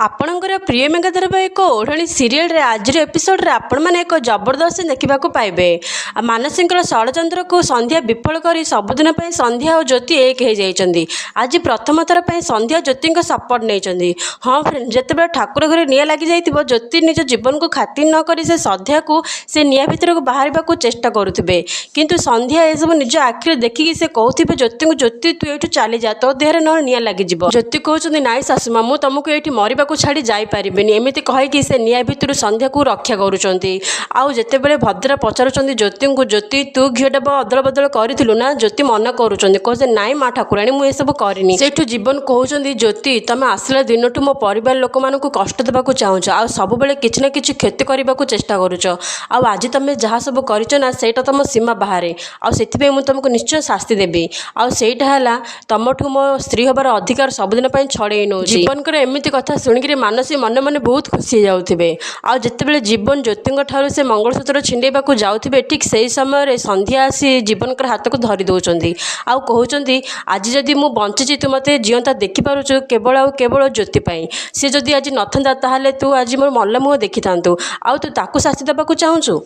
आपणकर प्रिय मेगा धारावाहिक ओढ़णी सीरियल आज एपिसोड रे आपण मैंने एक जबरदस्त देखा पाइबे। मानसिंकर षडयंत्र को संध्या विफल कर सबुदिन संध्या और ज्योति एक हो जाती। आज प्रथम थर पर संध्या ज्योति सपोर्ट नहीं। हाँ फ्रेंड, जिते ठाकुर घर निआ लगी जाइए ज्योति निज जीवन को खातिर नक से संध्या को से निआ भितर को बाहर को चेष्टा करुवे, किंतु संध्या ये सब निज आखिर देखिकी से कहते ज्योति को, ज्योति तू ये चली जा, तो देहरे न निआ लगी। ज्योति कहते नाई सासुमा मु तुमको ये मरवा छाड़ी जापारे एमती कहीकि से निआ भितर संध्या को रक्षा करते भद्रा पचारुंट ज्योति को, ज्योति तू घीटा अदल बदल करूँ ना, ज्योति मन करुँचे नाई माँ ठाकुराणी मुझे सब करनी। सेठू जीवन कहते ज्योति तुम आसला दिन ठू मो परिवार लोक मान कष्ट देवाक चाहूच, आ सब किसी ना कि क्षति करने को चेष्टा करुच। आज तुम जहाँ सब करना सेटा तुम सीमा बाहर, आउ मुझे तुमको निश्चय शास्ति देवी। आईटा है तुमठू मो स्त्री हबार अधिकार सबुदिन छड़े नौ। जीवन एमती कथा शुणिक मानसी मन मन बहुत खुशी जाऊे। आते जीवन ज्योति ठार से मंगलसूत्र छिंडेबा जाऊे, ठीक से समय संध्या आसी जीवन हाथ को धरी दौरान कहते आज जदि मु बंची तू मत जीवंता देखिपुर केवल आउ केवल ज्योति सी जदि आज नथा ताहले तू आज मोर मल्ल मुह देखी था, तू शास्ति देवाक चाहूँ।